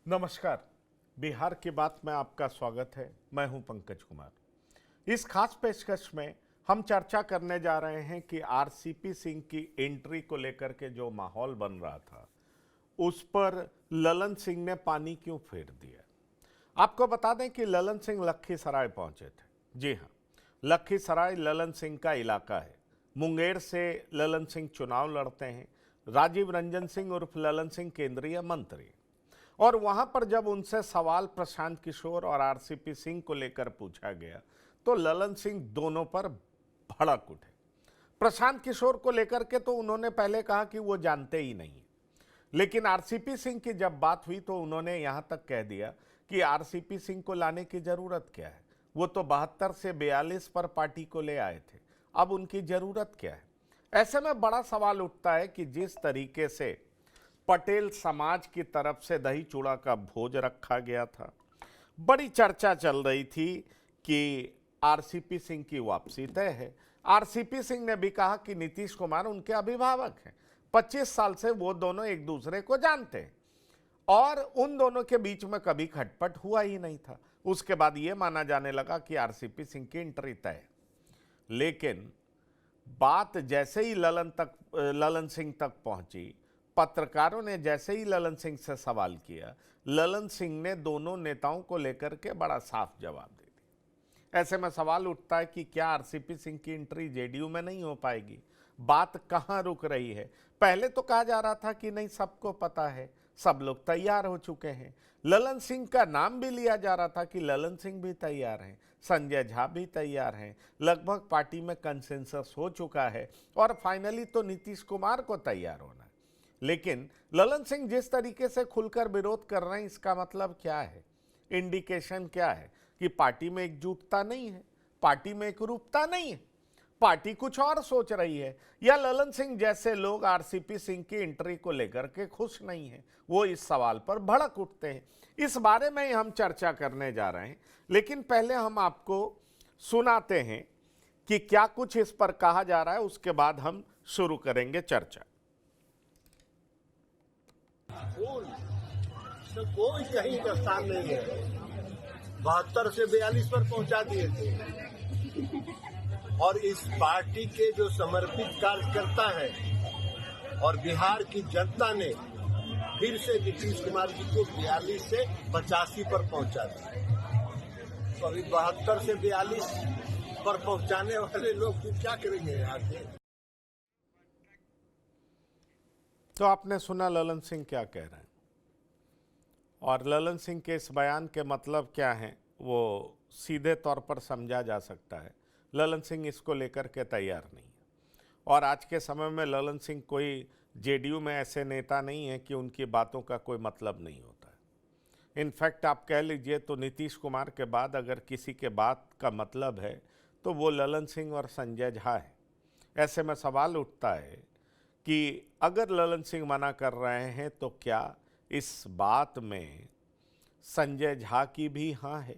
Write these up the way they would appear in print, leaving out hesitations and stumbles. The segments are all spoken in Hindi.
नमस्कार। बिहार की बात में आपका स्वागत है। मैं हूं पंकज कुमार। इस खास पेशकश में हम चर्चा करने जा रहे हैं कि आरसीपी सिंह की एंट्री को लेकर के जो माहौल बन रहा था उस पर ललन सिंह ने पानी क्यों फेर दिया। आपको बता दें कि ललन सिंह लखीसराय पहुंचे थे। जी हां, लखीसराय ललन सिंह का इलाका है। मुंगेर से ललन सिंह चुनाव लड़ते हैं। राजीव रंजन सिंह उर्फ ललन सिंह केंद्रीय मंत्री, और वहां पर जब उनसे सवाल प्रशांत किशोर और आरसीपी सिंह को लेकर पूछा गया तो ललन सिंह दोनों पर भड़क उठे। प्रशांत किशोर को लेकर के तो उन्होंने पहले कहा कि वो जानते ही नहीं, लेकिन आरसीपी सिंह की जब बात हुई तो उन्होंने यहां तक कह दिया कि आरसीपी सिंह को लाने की जरूरत क्या है, वो तो 72 से 42 पर पार्टी को ले आए थे, अब उनकी जरूरत क्या है। ऐसे में बड़ा सवाल उठता है कि जिस तरीके से पटेल समाज की तरफ से दही चूड़ा का भोज रखा गया था, बड़ी चर्चा चल रही थी कि आरसीपी सिंह की वापसी तय है। आरसीपी सिंह ने भी कहा कि नीतीश कुमार उनके अभिभावक हैं, 25 साल से वो दोनों एक दूसरे को जानते हैं और उन दोनों के बीच में कभी खटपट हुआ ही नहीं था। उसके बाद ये माना जाने लगा कि आरसीपी सिंह की एंट्री तय है। लेकिन बात जैसे ही ललन सिंह तक पहुंची, पत्रकारों ने जैसे ही ललन सिंह से सवाल किया, ललन सिंह ने दोनों नेताओं को लेकर के बड़ा साफ जवाब दे दिया। ऐसे में सवाल उठता है कि क्या आरसीपी सिंह की एंट्री जेडीयू में नहीं हो पाएगी। बात कहां रुक रही है। पहले तो कहा जा रहा था कि नहीं, सबको पता है, सब लोग तैयार हो चुके हैं। ललन सिंह का नाम भी लिया जा रहा था कि ललन सिंह भी तैयार हैं, संजय झा भी तैयार हैं, लगभग पार्टी में कंसेंसस हो चुका है और फाइनली तो नीतीश कुमार को तैयार होना है। लेकिन ललन सिंह जिस तरीके से खुलकर विरोध कर रहे हैं, इसका मतलब क्या है, इंडिकेशन क्या है कि पार्टी में एकजुटता नहीं है, पार्टी में एकरूपता नहीं है, पार्टी कुछ और सोच रही है, या ललन सिंह जैसे लोग आरसीपी सिंह की एंट्री को लेकर के खुश नहीं है, वो इस सवाल पर भड़क उठते हैं। इस बारे में हम चर्चा करने जा रहे हैं, लेकिन पहले हम आपको सुनाते हैं कि क्या कुछ इस पर कहा जा रहा है, उसके बाद हम शुरू करेंगे चर्चा। कोई कहीं का स्थान नहीं है। 72 से 42 पर पहुंचा दिए थे और इस पार्टी के जो समर्पित कार्यकर्ता है और बिहार की जनता ने फिर से नीतीश कुमार जी को 42 से 85 पर पहुंचा दिया। तो अभी 72 से 42 पर पहुंचाने वाले लोग फिर क्या करेंगे आगे। तो आपने सुना ललन सिंह क्या कह रहे हैं, और ललन सिंह के इस बयान के मतलब क्या हैं वो सीधे तौर पर समझा जा सकता है। ललन सिंह इसको लेकर के तैयार नहीं है, और आज के समय में ललन सिंह कोई जेडीयू में ऐसे नेता नहीं है कि उनकी बातों का कोई मतलब नहीं होता है। इनफैक्ट आप कह लीजिए तो नीतीश कुमार के बाद अगर किसी के बात का मतलब है तो वो ललन सिंह और संजय झा है। ऐसे में सवाल उठता है कि अगर ललन सिंह मना कर रहे हैं तो क्या इस बात में संजय झा की भी हाँ है?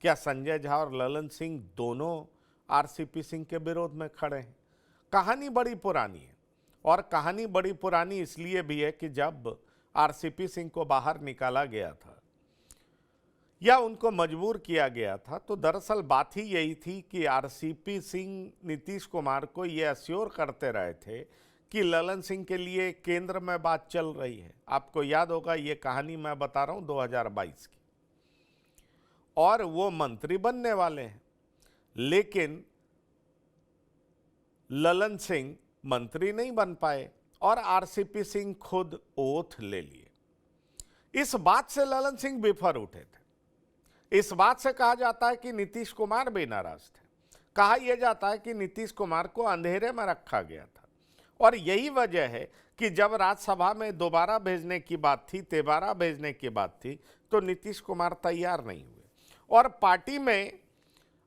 क्या संजय झा और ललन सिंह दोनों आरसीपी सिंह के विरोध में खड़े हैं? कहानी बड़ी पुरानी है, और कहानी बड़ी पुरानी इसलिए भी है कि जब आरसीपी सिंह को बाहर निकाला गया था या उनको मजबूर किया गया था, तो दरअसल बात ही यही थी कि आरसीपी सिंह नीतीश कुमार को ये अश्योर करते रहे थे कि ललन सिंह के लिए केंद्र में बात चल रही है। आपको याद होगा, ये कहानी मैं बता रहा हूं 2022 की, और वो मंत्री बनने वाले हैं। लेकिन ललन सिंह मंत्री नहीं बन पाए और आरसीपी सिंह खुद ओथ ले लिए। इस बात से ललन सिंह बेफर उठे थे। इस बात से कहा जाता है कि नीतीश कुमार भी नाराज थे। कहा यह जाता है कि नीतीश कुमार को अंधेरे में रखा गया था, और यही वजह है कि जब राज्यसभा में दोबारा भेजने की बात थी, तिबारा भेजने की बात थी, तो नीतीश कुमार तैयार नहीं हुए, और पार्टी में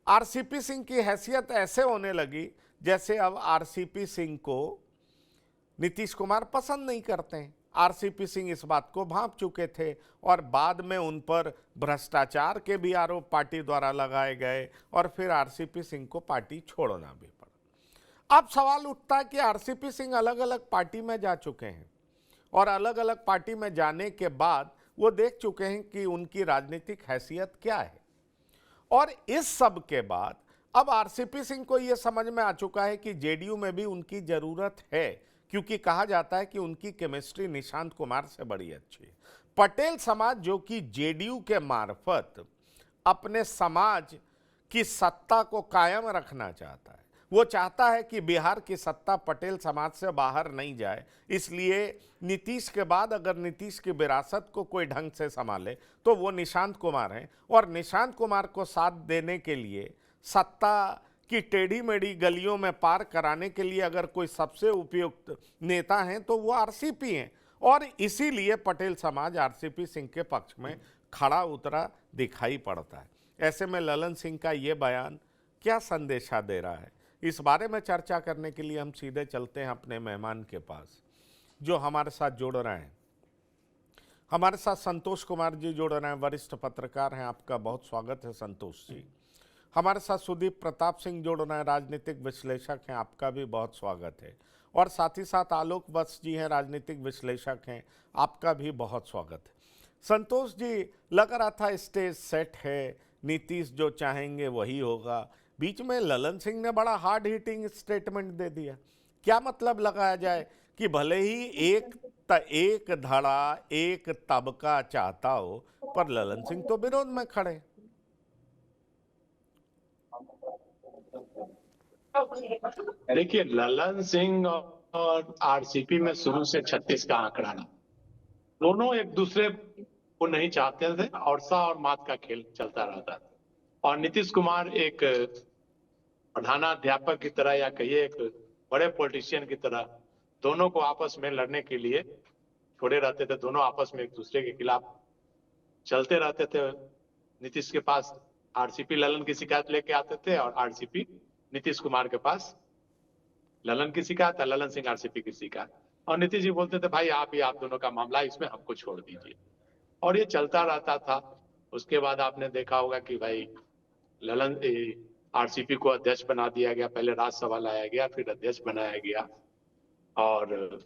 आरसीपी सिंह की हैसियत ऐसे होने लगी जैसे अब आरसीपी सिंह को नीतीश कुमार पसंद नहीं करते हैं। आरसीपी सिंह इस बात को भांप चुके थे और बाद में उन पर भ्रष्टाचार के भी आरोप पार्टी द्वारा लगाए गए, और फिर आरसीपी सिंह को पार्टी छोड़ना भी पड़ा। अब सवाल उठता है कि आरसीपी सिंह अलग अलग पार्टी में जा चुके हैं, और अलग अलग पार्टी में जाने के बाद वो देख चुके हैं कि उनकी राजनीतिक हैसियत क्या है। और इस सब के बाद अब आरसीपी सिंह को यह समझ में आ चुका है कि जेडीयू में भी उनकी जरूरत है, क्योंकि कहा जाता है कि उनकी केमिस्ट्री निशांत कुमार से बड़ी अच्छी है। पटेल समाज जो कि जेडीयू के मार्फत अपने समाज की सत्ता को कायम रखना चाहता है, वो चाहता है कि बिहार की सत्ता पटेल समाज से बाहर नहीं जाए, इसलिए नीतीश के बाद अगर नीतीश की विरासत को कोई ढंग से संभाले तो वो निशांत कुमार हैं। और निशांत कुमार को साथ देने के लिए, सत्ता की टेढ़ी मेढ़ी गलियों में पार कराने के लिए अगर कोई सबसे उपयुक्त नेता हैं तो वो आरसीपी हैं। और इसीलिए पटेल समाज आरसीपी सिंह के पक्ष में खड़ा उतरा दिखाई पड़ता है। ऐसे में ललन सिंह का ये बयान क्या संदेशा दे रहा है, इस बारे में चर्चा करने के लिए हम सीधे चलते हैं अपने मेहमान के पास जो हमारे साथ जुड़ रहे हैं। हमारे साथ संतोष कुमार जी जुड़ रहे हैं, वरिष्ठ पत्रकार हैं। आपका बहुत स्वागत है संतोष जी। हमारे साथ सुदीप प्रताप सिंह जुड़ रहे हैं, राजनीतिक विश्लेषक हैं। आपका भी बहुत स्वागत है। और साथ ही साथ आलोक वत्स जी हैं, राजनीतिक विश्लेषक हैं। आपका भी बहुत स्वागत है। संतोष जी, लग रहा था स्टेज सेट है, नीतीश जो चाहेंगे वही होगा। बीच में ललन सिंह ने बड़ा हार्ड हिटिंग स्टेटमेंट दे दिया। क्या मतलब लगाया जाए कि भले ही एक धड़ा एक तबका चाहता हो, पर ललन सिंह तो विरोध में खड़े। देखिए, ललन सिंह और आरसीपी में शुरू से 36 का आंकड़ा ना, दोनों एक दूसरे को नहीं चाहते थे और सा और मात का खेल चलता रहता था। और नीतीश कुमार एक प्रधानाध्यापक की तरह या कहिए एक बड़े पॉलिटिशियन की तरह दोनों को आपस में लड़ने के लिए छोड़े रहते थे। दोनों आपस में एक दूसरे के खिलाफ चलते रहते थे। नीतीश के पास आरसीपी ललन की शिकायत लेके आते थे और आरसीपी नीतीश कुमार के पास ललन की शिकायत, ललन सिंह आरसीपी की शिकायत। और नीतीश जी बोलते थे भाई आप दोनों का मामला, इसमें हमको छोड़ दीजिए। और ये चलता रहता था। उसके बाद आपने देखा होगा कि भाई ललन आरसीपी को अध्यक्ष बना दिया गया, पहले राज्यसभा लाया गया, फिर अध्यक्ष बनाया गया। और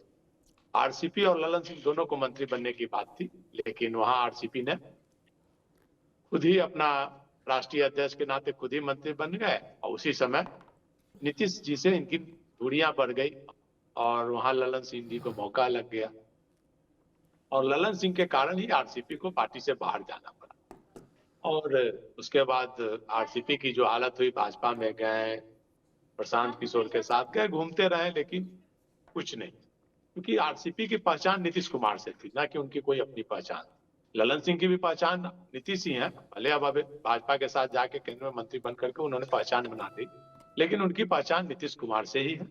आरसीपी और ललन सिंह दोनों को मंत्री बनने की बात थी, लेकिन वहां आरसीपी ने खुद ही अपना राष्ट्रीय अध्यक्ष के नाते खुद ही मंत्री बन गए। और उसी समय नीतीश जी से इनकी दूरियां बढ़ गई और वहां ललन सिंह जी को मौका लग गया। और ललन सिंह के कारण ही आरसीपी को पार्टी से बाहर जाना पड़ा। और उसके बाद आरसीपी की जो हालत हुई, भाजपा में गए, प्रशांत किशोर के साथ गए, घूमते रहे, लेकिन कुछ नहीं, क्योंकि आरसीपी की पहचान नीतीश कुमार से थी, ना कि उनकी कोई अपनी पहचान। ललन सिंह की भी पहचान नीतीश ही है, भले अब भाजपा के साथ जाके केंद्र में मंत्री बन करके उन्होंने पहचान बना दी, लेकिन उनकी पहचान नीतीश कुमार से ही है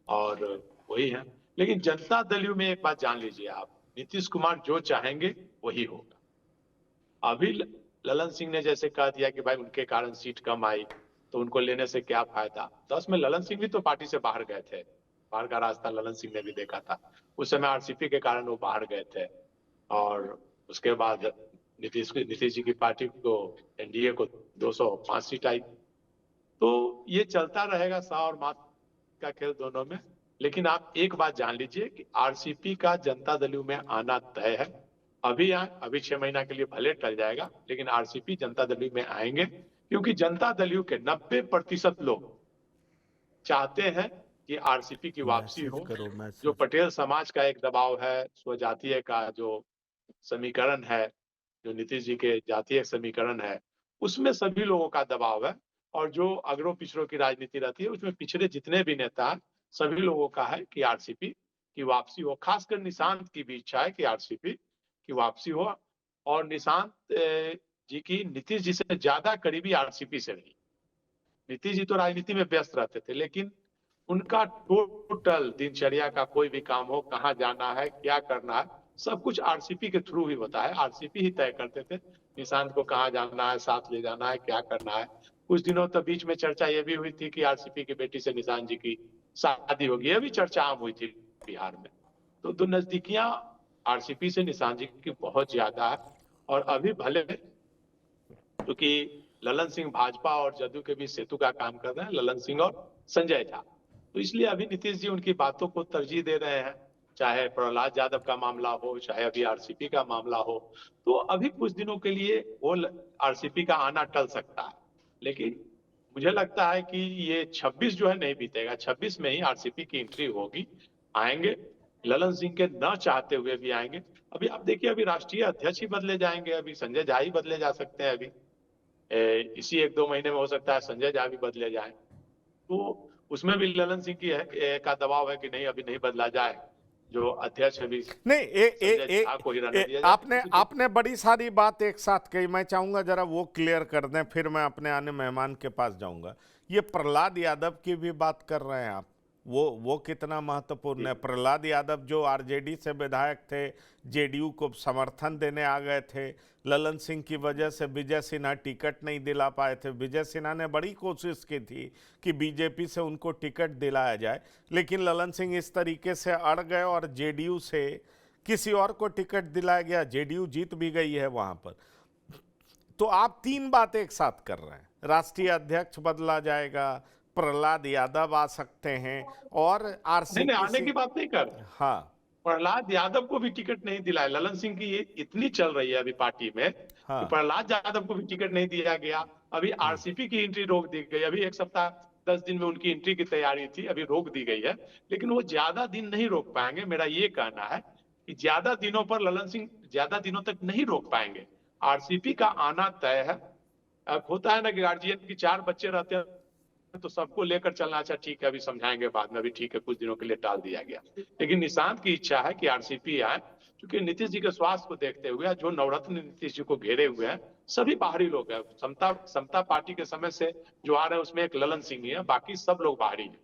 और वही है। लेकिन जनता दल में एक बात जान लीजिए आप, नीतीश कुमार जो चाहेंगे वही होगा। अभी ललन सिंह ने जैसे कह दिया कि भाई उनके कारण सीट कम आई तो उनको लेने से क्या फायदा। 10 में ललन सिंह भी तो पार्टी से बाहर गए थे, बाहर का रास्ता ललन सिंह ने भी देखा था। उस समय आरसीपी के कारण वो बाहर गए थे। और उसके बाद नीतीश जी की पार्टी को, एनडीए को 205 सीट आई। तो ये चलता रहेगा सा और मात का खेल दोनों में। लेकिन आप एक बात जान लीजिए कि आरसीपी का जनता दल में आना तय है। अभी 6 महीना के लिए भले टल जाएगा, लेकिन आरसीपी जनता दल में आएंगे, क्योंकि जनता दल के 90% लोग चाहते हैं कि आरसीपी की वापसी हो। जो पटेल समाज का एक दबाव है, स्वजातीय का जो समीकरण है, जो नीतीश जी के जातीय समीकरण है, उसमें सभी लोगों का दबाव है। और जो अगड़ों पिछड़ों की राजनीति रहती है, उसमें पिछड़े जितने भी नेता हैं, सभी लोगों का है कि आरसीपी की वापसी हो। खासकर निशांत की भी इच्छा है कि आरसीपी की वापसी हो। और निशांत जी की नीतीश जी से ज्यादा करीबी आरसीपी से रही। नीतीश जी तो राजनीति में व्यस्त रहते थे, लेकिन उनका टोटल दिनचर्या का कोई भी काम हो, कहाँ जाना है, क्या करना है, सब कुछ आरसीपी के थ्रू ही होता है। आरसीपी ही तय करते थे निशांत को कहाँ जाना है, साथ ले जाना है, क्या करना है। कुछ दिनों तक बीच में चर्चा ये भी हुई थी कि आरसीपी की बेटी से निशांत जी की शादी होगी, ये भी चर्चा आम हुई थी बिहार में। तो नजदीकियां आरसीपी से निशांत जी की बहुत ज्यादा है। और अभी भले क्योंकि ललन सिंह भाजपा और जदयू के बीच सेतु का काम कर रहे हैं, ललन सिंह और संजय झा, तो इसलिए अभी नीतीश जी उनकी बातों को तरजीह दे रहे हैं। चाहे प्रहलाद यादव का मामला हो, चाहे अभी आरसीपी का मामला हो, तो अभी कुछ दिनों के लिए वो आरसीपी का आना टल सकता है। लेकिन मुझे लगता है कि ये 26 जो है नहीं बीतेगा, 26 में ही आरसीपी की एंट्री होगी, आएंगे, ललन सिंह के न चाहते हुए भी आएंगे। अभी आप देखिए, अभी राष्ट्रीय अध्यक्ष ही बदले जाएंगे, अभी संजय झा ही बदले जा सकते हैं, अभी इसी 1-2 महीने में हो सकता है संजय झा भी बदले जाए, तो उसमें भी ललन सिंह की का दबाव है कि नहीं, अभी नहीं बदला जाए, जो अध्यक्ष अभी नहीं संजय झा को ही रहने दिया जाए। आपने बड़ी सारी बात एक साथ कही, मैं चाहूंगा जरा वो क्लियर कर दें, फिर मैं अपने आने मेहमान के पास जाऊंगा। ये प्रहलाद यादव की भी बात कर रहे हैं आप, वो कितना महत्वपूर्ण है? प्रहलाद यादव जो आरजेडी से विधायक थे, जेडीयू को समर्थन देने आ गए थे, ललन सिंह की वजह से विजय सिन्हा टिकट नहीं दिला पाए थे। विजय सिन्हा ने बड़ी कोशिश की थी कि बीजेपी से उनको टिकट दिलाया जाए, लेकिन ललन सिंह इस तरीके से अड़ गए और जेडीयू से किसी और को टिकट दिलाया गया, जेडीयू जीत भी गई है वहां पर। तो आप तीन बातें एक साथ कर रहे हैं, राष्ट्रीय अध्यक्ष बदला जाएगा, प्रहलाद यादव आ सकते हैं, और आरसीपी आने की बात नहीं कर। हाँ, प्रहलाद यादव को भी टिकट नहीं दिलाया। ललन सिंह की ये इतनी चल रही है अभी पार्टी में हाँ, कि प्रहलाद यादव को भी टिकट नहीं दिया गया। अभी आरसीपी की एंट्री रोक दी गई, अभी 1 सप्ताह 10 दिन में उनकी एंट्री की तैयारी थी, अभी रोक दी गई है, लेकिन वो ज्यादा दिन नहीं रोक पाएंगे। मेरा ये कहना है कि ज्यादा दिनों पर ललन सिंह ज्यादा दिनों तक नहीं रोक पाएंगे। आरसीपी का आना तय है। अब होता है ना कि गार्जियन की 4 बच्चे रहते हैं तो सबको लेकर चलना, अच्छा ठीक है अभी समझाएंगे बाद में, अभी ठीक है कुछ दिनों के लिए टाल दिया गया। लेकिन निशांत की इच्छा है कि आरसीपी आए, क्योंकि नीतीश जी के स्वास्थ्य को देखते हुए जो नवरत्न नीतीश जी को घेरे हुए हैं सभी बाहरी लोग हैं। समता पार्टी के समय से जो आ रहे हैं उसमें एक ललन सिंह ही है, बाकी सब लोग बाहरी हैं।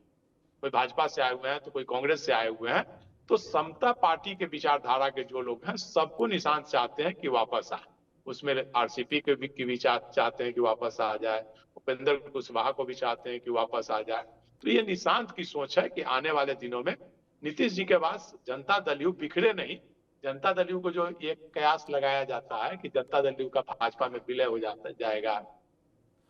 कोई भाजपा से आए हुए हैं तो कोई कांग्रेस से आए हुए हैं। तो समता पार्टी के विचारधारा के जो लोग हैं सबको निशांत चाहते हैं कि वापस आए। उसमें आरसीपी के भी चाहते हैं कि वापस आ जाए, उपेंद्र कुशवाहा को भी चाहते हैं कि वापस आ जाए। तो ये निशांत की सोच है कि आने वाले दिनों में नीतीश जी के पास जनता दल बिखरे नहीं। जनता दल को जो ये कयास लगाया जाता है कि जनता दल का भाजपा में विलय हो जाएगा,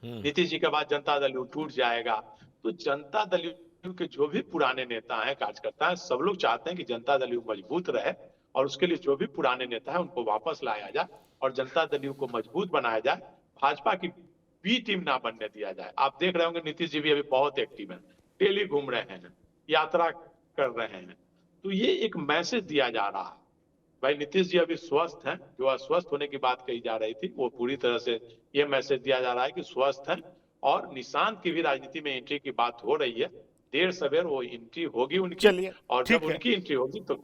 नीतीश जी के बाद जनता दल टूट जाएगा, तो जनता दल के जो भी पुराने नेता हैं, कार्यकर्ता हैं, सब लोग चाहते हैं कि जनता दल मजबूत रहे, और उसके लिए जो भी पुराने नेता हैं उनको वापस लाया जाए और जनता दल को मजबूत बनाया जाए, भाजपा की बी टीम ना बनने दिया जाए। आप देख रहे होंगे नीतीश जी भी अभी बहुत एक्टिव हैं, डेली घूम रहे हैं, यात्रा कर रहे हैं, तो ये एक मैसेज दिया जा रहा है भाई नीतीश जी अभी स्वस्थ हैं। जो अस्वस्थ होने की बात कही जा रही थी वो पूरी तरह से ये मैसेज दिया जा रहा है कि स्वस्थ हैं, और निशांत की भी राजनीति में एंट्री की बात हो रही है। देर सवेर वो एंट्री होगी उनकी, चलिए, और ठीक जब है, उनकी एंट्री होगी तो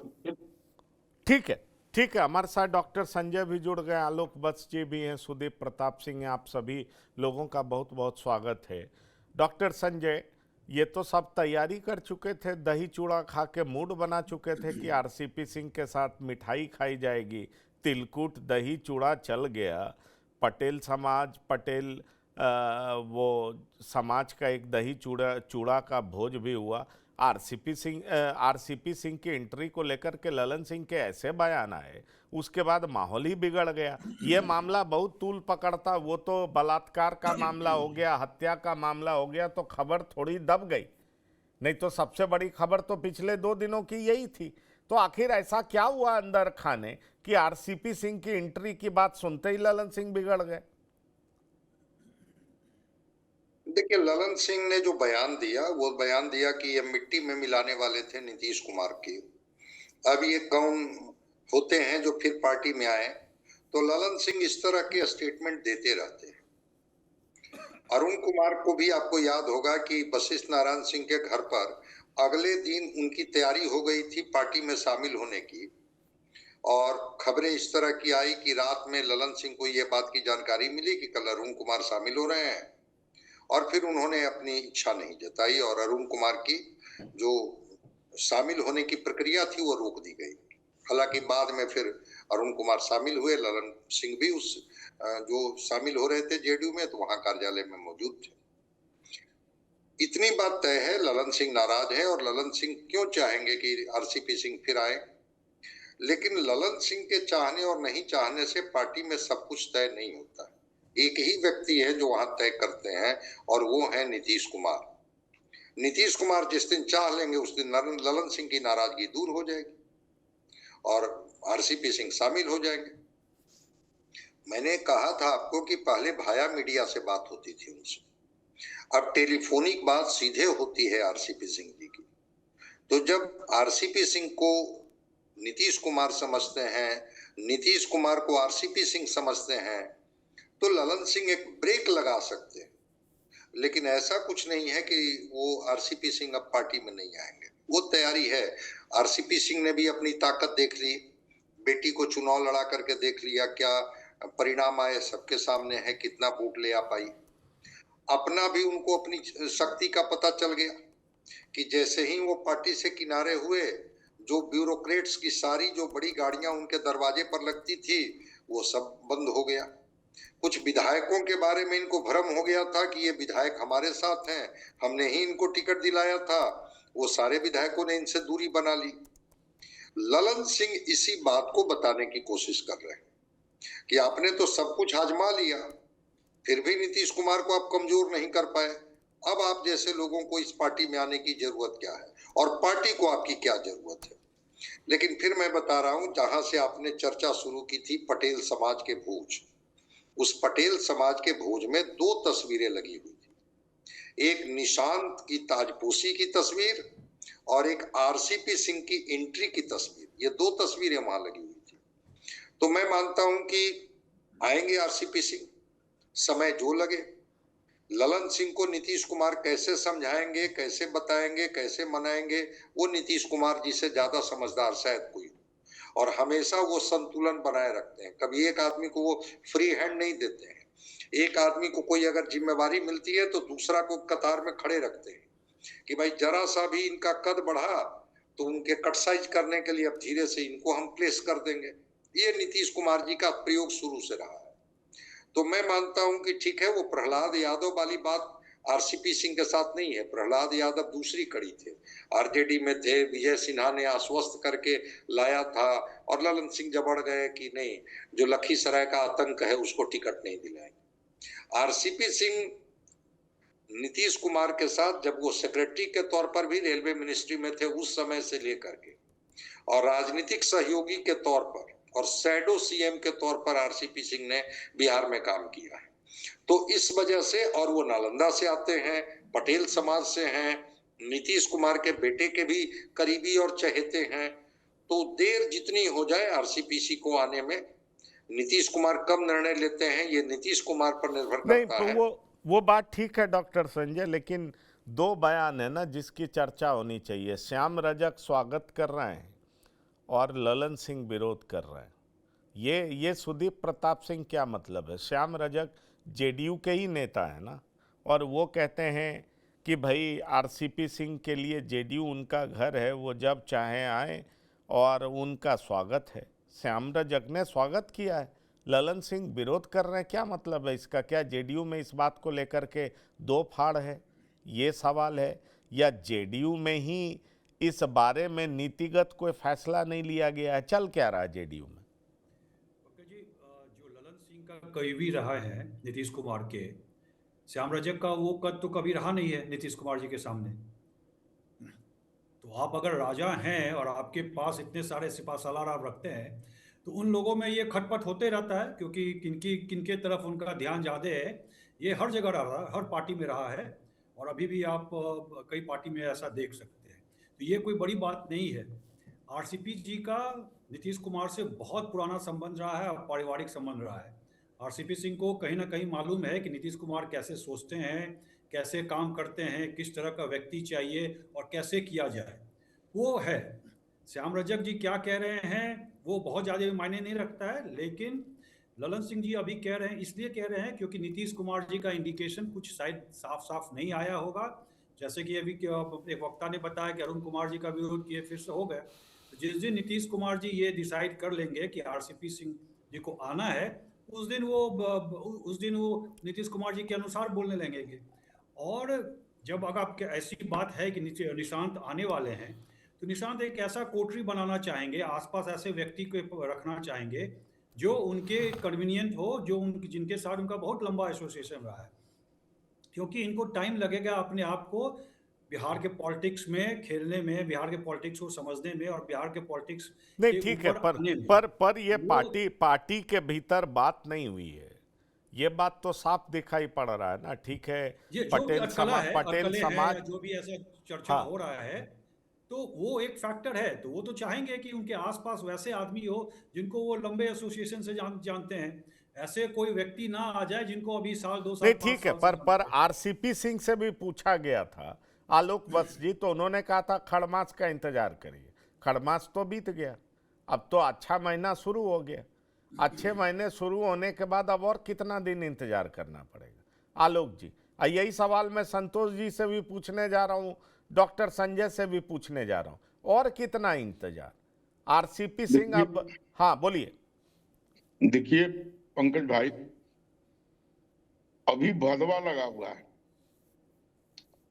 ठीक है, ठीक है। हमारे साथ डॉक्टर संजय भी जुड़ गए, आलोक वत्स जी भी हैं, सुदीप प्रताप सिंह हैं, आप सभी लोगों का बहुत बहुत स्वागत है। डॉक्टर संजय, ये तो सब तैयारी कर चुके थे, दही चूड़ा खा के मूड बना चुके थे कि आरसीपी सिंह के साथ मिठाई खाई जाएगी, तिलकुट दही चूड़ा चल गया। पटेल समाज, पटेल वो समाज का एक दही चूड़ा का भोज भी हुआ। आरसीपी सिंह की एंट्री को लेकर के ललन सिंह के ऐसे बयान आए, उसके बाद माहौल ही बिगड़ गया। ये मामला बहुत तूल पकड़ता, वो तो बलात्कार का मामला हो गया, हत्या का मामला हो गया, तो खबर थोड़ी दब गई, नहीं तो सबसे बड़ी खबर तो पिछले 2 दिनों की यही थी। तो आखिर ऐसा क्या हुआ अंदर खाने कि आरसीपी सिंह की एंट्री की बात सुनते ही ललन सिंह बिगड़ गए? देखिए, ललन सिंह ने जो बयान दिया वो बयान दिया कि ये मिट्टी में मिलाने वाले थे नीतीश कुमार के। अब ये कौन होते हैं जो फिर पार्टी में आए? तो ललन सिंह इस तरह के स्टेटमेंट देते रहते हैं। अरुण कुमार को भी आपको याद होगा कि वशिष्ठ नारायण सिंह के घर पर अगले दिन उनकी तैयारी हो गई थी पार्टी में शामिल होने की, और खबरें इस तरह की आई कि रात में ललन सिंह को ये बात की जानकारी मिली कि कल अरुण कुमार शामिल हो रहे हैं, और फिर उन्होंने अपनी इच्छा नहीं जताई और अरुण कुमार की जो शामिल होने की प्रक्रिया थी वो रोक दी गई। हालांकि बाद में फिर अरुण कुमार शामिल हुए, ललन सिंह भी उस जो शामिल हो रहे थे जेडीयू में, तो वहां कार्यालय में मौजूद थे। इतनी बात तय है, ललन सिंह नाराज है, और ललन सिंह क्यों चाहेंगे कि आरसीपी सिंह फिर आए? लेकिन ललन सिंह के चाहने और नहीं चाहने से पार्टी में सब कुछ तय नहीं होता। एक ही व्यक्ति है जो वहां तय करते हैं, और वो है नीतीश कुमार। नीतीश कुमार जिस दिन चाह लेंगे उस दिन ललन सिंह की नाराजगी दूर हो जाएगी। और आरसीपी सिंह शामिल हो जाएंगे। मैंने कहा था आपको कि पहले भाया मीडिया से बात होती थी उनसे, अब टेलीफोनिक बात सीधे होती है आरसीपी सिंह जी की। तो जब आरसीपी सिंह को नीतीश कुमार समझते हैं, नीतीश कुमार को आरसीपी सिंह समझते हैं, तो ललन सिंह एक ब्रेक लगा सकते हैं। लेकिन ऐसा कुछ नहीं है कि वो आरसीपी सिंह अब पार्टी में नहीं आएंगे, वो तैयारी है। आरसीपी सिंह ने भी अपनी ताकत देख ली, बेटी को चुनाव लड़ा करके देख लिया, क्या परिणाम आए सबके सामने है, कितना वोट ले आ पाई। अपना भी उनको अपनी शक्ति का पता चल गया कि जैसे ही वो पार्टी से किनारे हुए, जो ब्यूरोक्रेट्स की सारी जो बड़ी गाड़ियां उनके दरवाजे पर लगती थी वो सब बंद हो गया। कुछ विधायकों के बारे में इनको भ्रम हो गया था कि ये विधायक हमारे साथ हैं, हमने ही इनको टिकट दिलाया था, वो सारे विधायकों ने इनसे दूरी बना ली। ललन सिंह इसी बात को बताने की कोशिश कर रहे हैं कि आपने तो सब कुछ आजमा लिया, फिर भी नीतीश कुमार को आप कमजोर नहीं कर पाए। अब आप जैसे लोगों को इस पार्टी में आने की जरूरत क्या है और पार्टी को आपकी क्या जरूरत है। लेकिन फिर मैं बता रहा हूं, जहां से आपने चर्चा शुरू की थी पटेल समाज के भोज, उस पटेल समाज के भोज में 2 तस्वीरें लगी हुई थी, एक निशांत की ताजपोशी की तस्वीर और एक आरसीपी सिंह की एंट्री की तस्वीर। ये 2 तस्वीरें वहां लगी हुई थी। तो मैं मानता हूं कि आएंगे आरसीपी सिंह, समय जो लगे। ललन सिंह को नीतीश कुमार कैसे समझाएंगे, कैसे बताएंगे, कैसे मनाएंगे, वो नीतीश कुमार जी से ज्यादा समझदार शायद कोई, और हमेशा वो संतुलन बनाए रखते हैं। कभी एक आदमी को वो फ्री हैंड नहीं देते हैं। एक आदमी को कोई अगर जिम्मेवारी मिलती है तो दूसरा को कतार में खड़े रखते हैं कि भाई जरा सा भी इनका कद बढ़ा तो उनके कट साइज करने के लिए अब धीरे से इनको हम प्लेस कर देंगे। ये नीतीश कुमार जी का प्रयोग शुरू से रहा है। तो मैं मानता हूं कि ठीक है, वो प्रहलाद यादव वाली बात आरसीपी सिंह के साथ नहीं है। प्रहलाद यादव दूसरी कड़ी थे, आरजेडी में थे, विजय सिन्हा ने आश्वस्त करके लाया था, और ललन सिंह जबड़ गए कि नहीं, जो लखीसराय का आतंक है उसको टिकट नहीं दिलाएंगे। आरसीपी सिंह नीतीश कुमार के साथ जब वो सेक्रेटरी के तौर पर भी रेलवे मिनिस्ट्री में थे उस समय से लेकर के, और राजनीतिक सहयोगी के तौर पर और शैडो सीएम के तौर पर आरसीपी सिंह ने बिहार में काम किया है। तो इस वजह से, और वो नालंदा से आते हैं, पटेल समाज से हैं, नीतीश कुमार के बेटे के भी करीबी और चहेते हैं, तो देर जितनी हो जाए आरसीपी को आने में, नीतीश कुमार कब निर्णय लेते हैं ये नीतीश कुमार पर निर्भर करता है। वो बात ठीक है डॉक्टर संजय, लेकिन 2 बयान है ना जिसकी चर्चा होनी चाहिए। श्याम रजक स्वागत कर रहे हैं और ललन सिंह विरोध कर रहे हैं। ये सुदीप प्रताप सिंह क्या मतलब है? श्याम रजक जेडीयू के ही नेता है ना, और वो कहते हैं कि भाई आरसीपी सिंह के लिए जेडीयू उनका घर है, वो जब चाहे आए और उनका स्वागत है। श्याम रजक ने स्वागत किया है, ललन सिंह विरोध कर रहे हैं, क्या मतलब है इसका? क्या जेडीयू में इस बात को लेकर के 2 फाड़ है, ये सवाल है, या जेडीयू में ही इस बारे में नीतिगत कोई फैसला नहीं लिया गया है? चल क्या रहा है जेडीयू में? जी, जो ललन सिंह का करीबी रहा है नीतीश कुमार के, श्याम रजक का वो कद तो कभी रहा नहीं है नीतीश कुमार जी के सामने। तो आप अगर राजा हैं और आपके पास इतने सारे सिपा सालार आप रखते हैं, तो उन लोगों में ये खटपट होते रहता है, क्योंकि किनके तरफ उनका ध्यान ज़्यादा है। ये हर जगह रहा, हर पार्टी में रहा है, और अभी भी आप कई पार्टी में ऐसा देख सकते हैं। तो ये कोई बड़ी बात नहीं है। आरसीपी जी का नीतीश कुमार से बहुत पुराना संबंध रहा है और पारिवारिक संबंध रहा है। आरसीपी सिंह को कहीं ना कहीं मालूम है कि नीतीश कुमार कैसे सोचते हैं, कैसे काम करते हैं, किस तरह का व्यक्ति चाहिए और कैसे किया जाए, वो है। श्याम रजक जी क्या कह रहे हैं वो बहुत ज़्यादा मायने नहीं रखता है, लेकिन ललन सिंह जी अभी कह रहे हैं, इसलिए कह रहे हैं क्योंकि नीतीश कुमार जी का इंडिकेशन कुछ शायद साफ साफ नहीं आया होगा। जैसे कि अभी एक वक्ता ने बताया कि अरुण कुमार जी का विरोध किए फिर से हो गए। तो जिस दिन नीतीश कुमार जी ये डिसाइड कर लेंगे कि आरसीपी सिंह जी को आना है, उस दिन वो नीतीश कुमार जी के अनुसार बोलने लगेंगे। और जब अगर आपके ऐसी बात है कि निशांत आने वाले हैं, तो निशांत एक ऐसा कोटरी बनाना चाहेंगे, आसपास ऐसे व्यक्ति को रखना चाहेंगे जो उनके कन्वीनियंट हो, जो जिनके साथ उनका बहुत लंबा एसोसिएशन रहा है, क्योंकि इनको टाइम लगेगा अपने आप को बिहार के पॉलिटिक्स में खेलने में, बिहार के पॉलिटिक्स को समझने में और बिहार के पॉलिटिक्स नहीं के ठीक है, ऊपर आने में पर ये वो पार्टी के भीतर बात नहीं हुई है। ये बात तो साफ दिखाई पड़ रहा है ना। ठीक है, ये जो भी पटेल अटकलें हैं या समाज। जो भी ऐसा चर्चा हाँ, हो रहा है, तो वो एक फैक्टर है। तो वो तो चाहेंगे कि उनके आसपास वैसे आदमी हो जिनको वो लंबे एसोसिएशन से जानते हैं। ऐसे कोई व्यक्ति ना आ जाए जिनको अभी साल 2 नहीं साल 5 ठीक है, साल से पर जानते हैं। आरसीपी सिंह से भी पूछा गया था, आलोक वत्स जी, तो उन्होंने कहा था खड़मास का इंतजार करिए। खड़मास तो बीत गया, अब तो अच्छा महीना शुरू हो गया। अच्छे महीने शुरू होने के बाद अब और कितना दिन इंतजार करना पड़ेगा आलोक जी? यही सवाल मैं संतोष जी से भी पूछने जा रहा हूँ, डॉक्टर संजय से भी पूछने जा रहा हूँ, और कितना इंतजार? आरसीपी सिंह अब, हाँ बोलिए। देखिए पंकज भाई, अभी भदवा लगा हुआ है,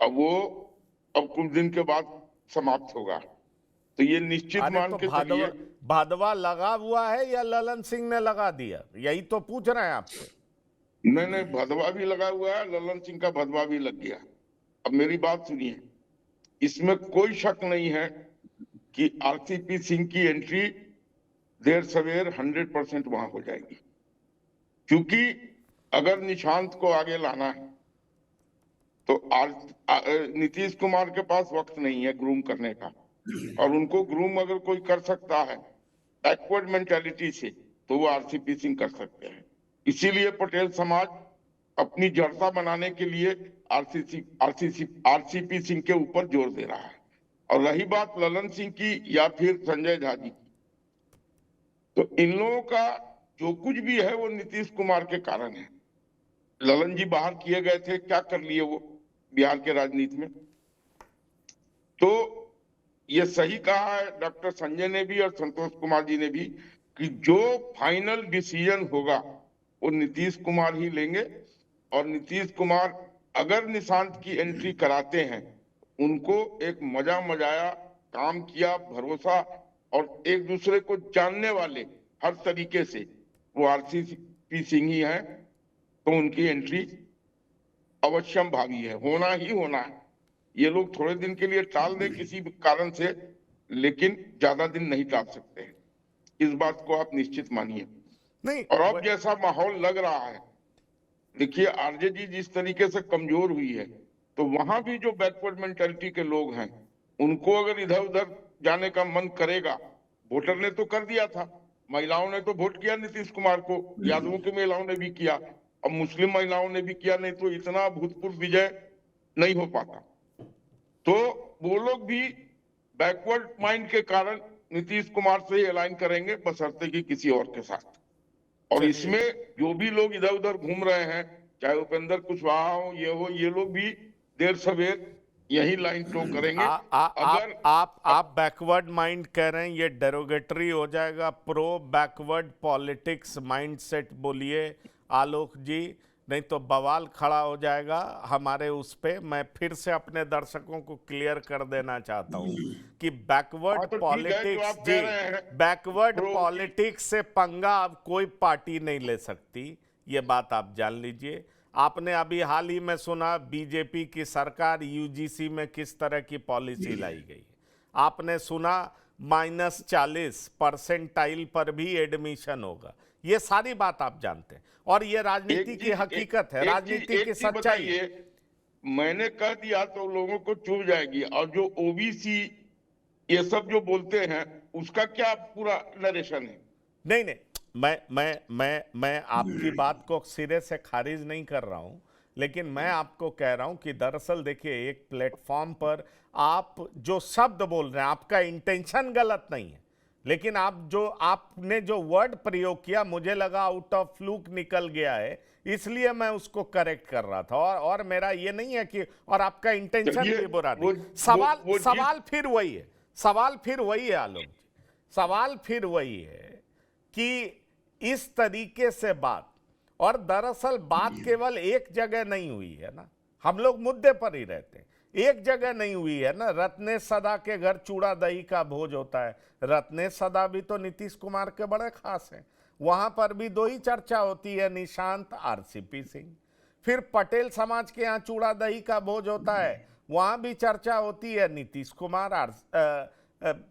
अब कुछ दिन के बाद समाप्त होगा, तो ये निश्चित अरे मान तो के चलिए। भादवा लगा हुआ है या ललन सिंह ने लगा दिया, यही तो पूछ रहे हैं आपसे। नहीं, भदवा भी लगा हुआ है, ललन सिंह का भदवा भी लग गया। अब मेरी बात सुनिए, इसमें कोई शक नहीं है कि आरसीपी सिंह की एंट्री देर सवेर 100% वहां हो जाएगी, क्योंकि अगर निशांत को आगे लाना है तो नीतीश कुमार के पास वक्त नहीं है ग्रूम करने का, और उनको ग्रूम अगर कोई कर सकता है बैकवर्ड मेंटालिटी से, तो वो आरसीपी सिंह कर सकते हैं। इसीलिए पटेल समाज अपनी जड़ता बनाने के लिए आरसीपी सिंह के ऊपर जोर दे रहा है। और रही बात ललन सिंह की या फिर संजय झा जी की, तो इन लोगों का जो कुछ भी है वो नीतीश कुमार के कारण है। ललन जी बाहर किए गए थे, क्या कर लिए वो बिहार के राजनीति में? तो ये सही कहा है डॉक्टर संजय ने भी और संतोष कुमार जी ने भी कि जो फाइनल डिसीजन होगा वो नीतीश कुमार ही लेंगे। और नीतीश कुमार अगर निशांत की एंट्री कराते हैं, उनको एक मजाया काम किया, भरोसा और एक दूसरे को जानने वाले हर तरीके से वो आरसीपी सिंह ही है, तो उनकी एंट्री अवश्यम भावी है, होना ही होना है। ये लोग थोड़े दिन के लिए टाल दे किसी भी कारण से, लेकिन ज्यादा दिन नहीं टाल सकते हैं, इस बात को आप निश्चित मानिए। नहीं, और अब जैसा माहौल लग रहा है, देखिए आरजे जी जिस तरीके से कमजोर हुई है, तो वहां भी जो बैकवर्ड मेंटालिटी के लोग हैं, उनको अगर इधर उधर जाने का मन करेगा, वोटर ने तो कर दिया था, महिलाओं ने तो वोट किया नीतीश कुमार को, यादवों की महिलाओं ने भी किया, अब मुस्लिम महिलाओं ने भी किया, नहीं तो इतना अभूतपूर्व विजय नहीं हो पाता। तो वो लोग भी बैकवर्ड माइंड के कारण नीतीश कुमार से ही अलाइन करेंगे, बशर्ते कि किसी और के साथ। और इसमें जो भी लोग इधर उधर घूम रहे हैं, चाहे उपेंद्र कुशवाहा हो, ये लोग भी देर सवेर यही लाइन टो करेंगे। अगर आप बैकवर्ड माइंड कह रहे हैं, ये डेरोगेटरी हो जाएगा। प्रो बैकवर्ड पॉलिटिक्स माइंडसेट बोलिए आलोक जी, नहीं तो बवाल खड़ा हो जाएगा हमारे उस पे। मैं फिर से अपने दर्शकों को क्लियर कर देना चाहता हूं कि बैकवर्ड तो पॉलिटिक्स जी, बैकवर्ड पॉलिटिक्स से पंगा अब कोई पार्टी नहीं ले सकती, ये बात आप जान लीजिए। आपने अभी हाल ही में सुना बीजेपी की सरकार यूजीसी में किस तरह की पॉलिसी लाई गई। आपने सुना -40 परसेंटाइल पर भी एडमिशन होगा। ये सारी बात आप जानते हैं, और ये राजनीति की हकीकत है, राजनीति की सच्चाई है। मैंने कह दिया तो लोगों को चुभ जाएगी, और जो ओबीसी ये सब जो बोलते हैं उसका क्या पूरा नरेशन है? नहीं, मैं आपकी बात को सिरे से खारिज नहीं कर रहा हूं, लेकिन मैं आपको कह रहा हूं कि दरअसल देखिए, एक प्लेटफॉर्म पर आप जो शब्द बोल रहे हैं, आपका इंटेंशन गलत नहीं है, लेकिन आपने जो वर्ड प्रयोग किया, मुझे लगा आउट ऑफ फ्लूक निकल गया है, इसलिए मैं उसको करेक्ट कर रहा था। और मेरा ये नहीं है कि, और आपका इंटेंशन भी बुरा नहीं। सवाल फिर वही है, सवाल फिर वही है आलोक जी, सवाल फिर वही है कि इस तरीके से बात, और दरअसल बात केवल एक जगह नहीं हुई है ना, हम लोग मुद्दे पर ही रहते हैं, एक जगह नहीं हुई है ना। रत्नेश सदा के घर चूड़ा दही का भोज होता है, रत्नेश सदा भी तो नीतीश कुमार के बड़े खास हैं, वहां पर भी दो ही चर्चा होती है, निशांत, आरसीपी सिंह। फिर पटेल समाज के यहाँ चूड़ा दही का भोज होता है, वहां भी चर्चा होती है नीतीश कुमार,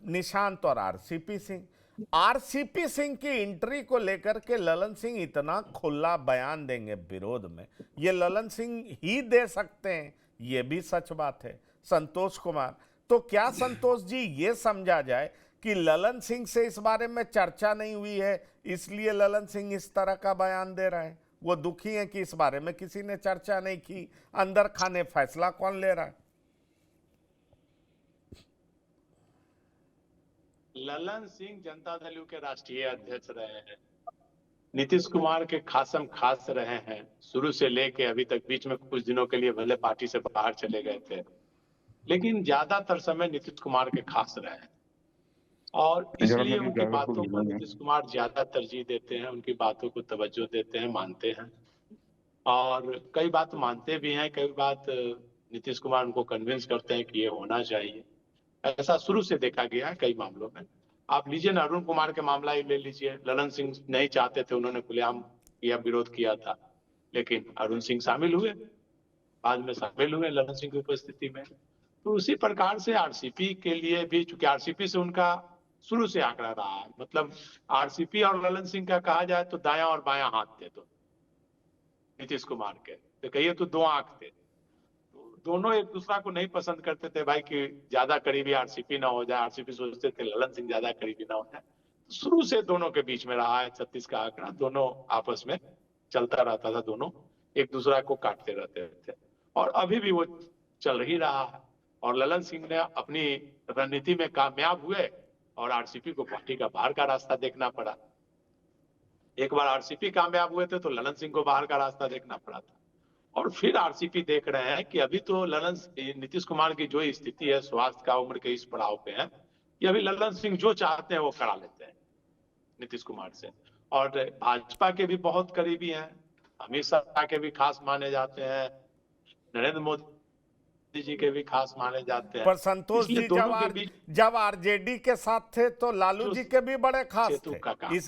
निशांत और आरसीपी सिंह। आरसीपी सिंह की एंट्री को लेकर के ललन सिंह इतना खुला बयान देंगे विरोध में, ये ललन सिंह ही दे सकते हैं, ये भी सच बात है। संतोष कुमार, तो क्या संतोष जी ये समझा जाए कि ललन सिंह से इस बारे में चर्चा नहीं हुई है, इसलिए ललन सिंह इस तरह का बयान दे रहे हैं? वो दुखी हैं कि इस बारे में किसी ने चर्चा नहीं की, अंदर खाने फैसला कौन ले रहा है? ललन सिंह जनता दल यू के राष्ट्रीय अध्यक्ष रहे हैं, नीतीश कुमार के खासम खास रहे हैं शुरू से लेके अभी तक। बीच में कुछ दिनों के लिए भले पार्टी से बाहर चले गए थे, लेकिन ज्यादातर समय नीतीश कुमार के खास रहे हैं और इसलिए उनकी बातों को नीतीश कुमार ज्यादा तरजीह देते हैं, उनकी बातों को तवज्जो देते हैं, मानते हैं। और कई बात मानते भी हैं, कई बात नीतीश कुमार उनको कन्विंस करते हैं कि ये होना चाहिए। ऐसा शुरू से देखा गया है कई मामलों में। आप लीजिए ना, अरुण कुमार के मामला ही ले लीजिए। ललन सिंह नहीं चाहते थे, उन्होंने खुलेआम किया, विरोध किया था, लेकिन अरुण सिंह शामिल हुए, बाद में शामिल हुए ललन सिंह की उपस्थिति में। तो उसी प्रकार से आरसीपी के लिए भी, चूंकि आरसीपी से उनका शुरू से आंकड़ा रहा है, मतलब आरसीपी और ललन सिंह का कहा जाए तो दायां और बायां हाथ थे तो नीतीश कुमार के, तो कहिए तो दो आंख थे। दोनों एक दूसरा को नहीं पसंद करते थे भाई कि ज्यादा करीबी आरसीपी ना हो जाए, आरसीपी सोचते थे ललन सिंह ज्यादा करीबी ना हो जाए। शुरू से दोनों के बीच में रहा है 36 का आंकड़ा, दोनों आपस में चलता रहता था, दोनों एक दूसरा को काटते रहते थे और अभी भी वो चल ही रहा है। और ललन सिंह ने अपनी रणनीति में कामयाब हुए और आरसीपी को पार्टी का बाहर का रास्ता देखना पड़ा। एक बार आरसीपी कामयाब हुए थे तो ललन सिंह को बाहर का रास्ता देखना पड़ा था, और फिर आरसीपी देख रहे हैं कि अभी तो नीतीश कुमार की जो स्थिति है, स्वास्थ्य का उम्र के इस पड़ाव पे है कि अभी ललन सिंह जो चाहते हैं वो करा लेते हैं नीतीश कुमार से। और भाजपा के भी बहुत करीबी हैं, अमित शाह के भी खास माने जाते हैं, नरेंद्र मोदी जी के भी खास माने जाते हैं। पर संतोष जी जब आरजेडी के साथ थे तो लालू जी के भी बड़े खास थे,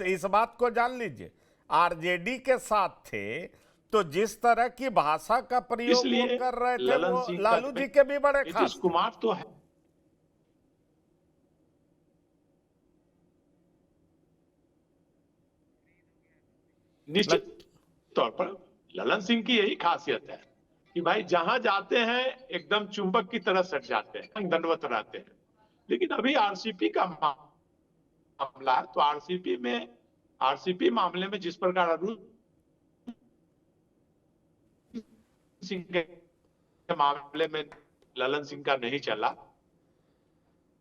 इस बात को जान लीजिए। आरजेडी के साथ थे तो जिस तरह की भाषा का प्रयोग वो कर रहे थे वो लालू जी के भी बड़े खास। नीतीश कुमार तो है, निश्चित तौर पर ललन सिंह की यही खासियत है कि भाई जहां जाते हैं एकदम चुंबक की तरह सट जाते हैं, दंडवत रहते हैं। लेकिन अभी आरसीपी का मामला है तो आरसीपी मामले में जिस प्रकार अरुण सिंह के मामले में ललन सिंह का नहीं चला,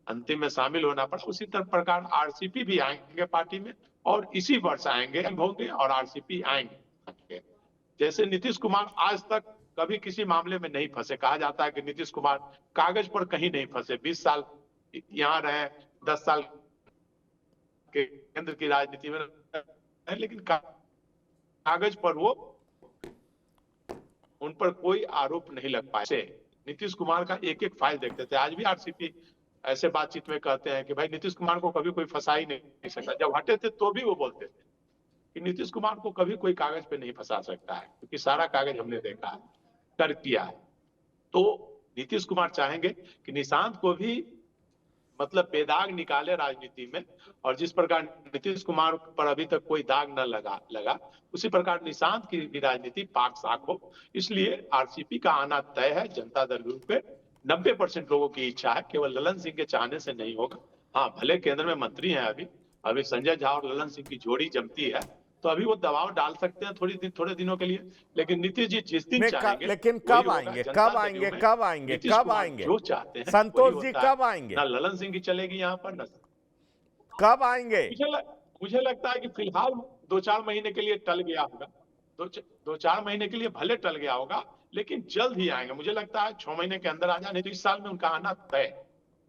अंतिम में शामिल होना पड़ा, उसी तरह प्रकार आरसीपी भी आएंगे पार्टी में और इसी वर्ष आएंगे होंगे और आरसीपी आएंगे। जैसे नीतीश कुमार आज तक कभी किसी मामले में नहीं फंसे, कहा जाता है कि नीतीश कुमार कागज पर कहीं नहीं फंसे, 20 साल यहाँ रहे, 10 साल के केंद्र की राजनीति में रहे, लेकिन कागज पर वो उन पर कोई आरोप नहीं लग पाए। नीतीश कुमार का एक एक फाइल देखते थे। आज भी आरसीपी ऐसे बातचीत में कहते हैं कि भाई नीतीश कुमार को कभी कोई फंसा ही नहीं सकता। जब हटे थे तो भी वो बोलते थे कि नीतीश कुमार को कभी कोई कागज पे नहीं फंसा सकता है, क्योंकि सारा कागज हमने देखा है, कर किया है। तो नीतीश कुमार चाहेंगे कि निशांत को भी मतलब बेदाग निकाले राजनीति में, और जिस प्रकार नीतीश कुमार पर अभी तक कोई दाग न लगा उसी प्रकार निशांत की भी राजनीति पाक साफ हो। इसलिए आरसीपी का आना तय है। जनता दल पे 90% लोगों की इच्छा है, केवल ललन सिंह के चाहने से नहीं होगा। हाँ, भले केंद्र में मंत्री हैं, अभी संजय झा और ललन सिंह की जोड़ी जमती है तो अभी वो दबाव डाल सकते हैं थोड़े दिनों के लिए, लेकिन नीतीश जी जिस दिन चाहेंगे, लेकिन कब आएंगे जो चाहते हैं संतोष जी, कब आएंगे? ना ललन सिंह की चलेगी यहाँ पर, ना कब आएंगे? मुझे लगता है कि फिलहाल 2-4 महीने के लिए टल गया होगा, 2-4 महीने के लिए भले टल गया होगा, लेकिन जल्द ही आएंगे। मुझे लगता है 6 महीने के अंदर आ जाए, नहीं तो इस साल में उनका आना तय,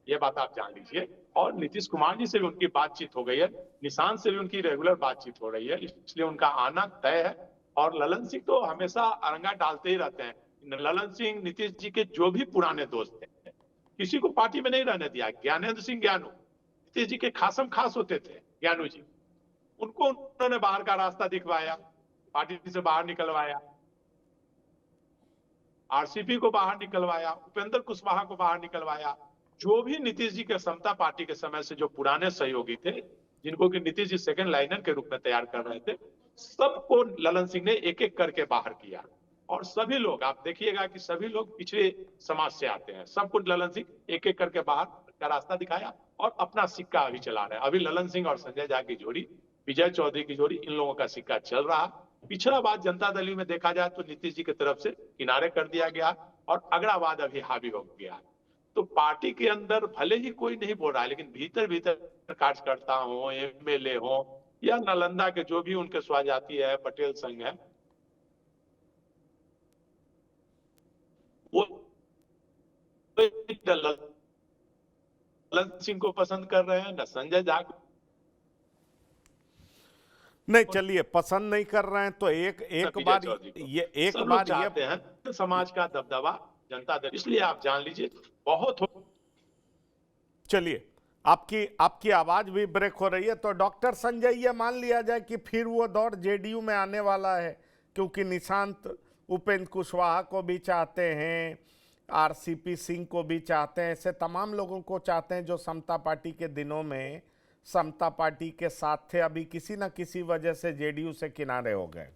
ये बात आप जान लीजिए। और नीतीश कुमार जी से भी उनकी बातचीत हो गई है, निशांत से भी उनकी रेगुलर बातचीत हो रही है, इसलिए उनका आना तय है। और ललन सिंह तो हमेशा अरंगा डालते ही रहते हैं। ललन सिंह नीतीश जी के जो भी पुराने दोस्त थे, किसी को पार्टी में नहीं रहने दिया। ज्ञानेंद्र सिंह ज्ञानू नीतीश जी के खासम खास होते थे, ज्ञानू जी, उनको उन्होंने बाहर का रास्ता दिखवाया, पार्टी से बाहर निकलवाया। आरसीपी को बाहर निकलवाया, उपेंद्र कुशवाहा को बाहर निकलवाया। जो भी नीतीश जी के समता पार्टी के समय से जो पुराने सहयोगी थे, जिनको कि नीतीश जी सेकंड लाइनर के रूप में तैयार कर रहे थे, सबको ललन सिंह ने एक एक करके बाहर किया। और सभी लोग, आप देखिएगा कि सभी लोग पिछड़े समाज से आते हैं, सबको ललन सिंह एक एक करके बाहर का रास्ता दिखाया और अपना सिक्का अभी चला रहे हैं। अभी ललन सिंह और संजय झा की जोड़ी, विजय चौधरी की जोड़ी, इन लोगों का सिक्का चल रहा। पिछड़ावाद जनता दल में देखा जाए तो नीतीश जी की तरफ से किनारे कर दिया गया और अगड़ावाद अभी हावी हो गया। तो पार्टी के अंदर भले ही कोई नहीं बोल रहा है, लेकिन भीतर भीतर कार्यकर्ता हो, एमएलए हो या नालंदा के जो भी उनके स्वजाति है, पटेल संघ है, वो ललन सिंह को पसंद कर रहे हैं, न संजय झा को। नहीं, चलिए, पसंद नहीं कर रहे हैं तो एक बार ये सब लोग चाहते हैं समाज का दबदबा जनता दल, इसलिए आप जान लीजिए बहुत हो। चलिए, आपकी आवाज भी ब्रेक हो रही है, तो डॉक्टर संजय, ये मान लिया जाए कि फिर वो दौर जेडीयू में आने वाला है, क्योंकि निशांत उपेंद्र कुशवाहा को भी चाहते हैं, आरसीपी सिंह को भी चाहते हैं, ऐसे तमाम लोगों को चाहते हैं जो समता पार्टी के दिनों में समता पार्टी के साथ थे, अभी किसी न किसी वजह से जेडीयू से किनारे हो गए।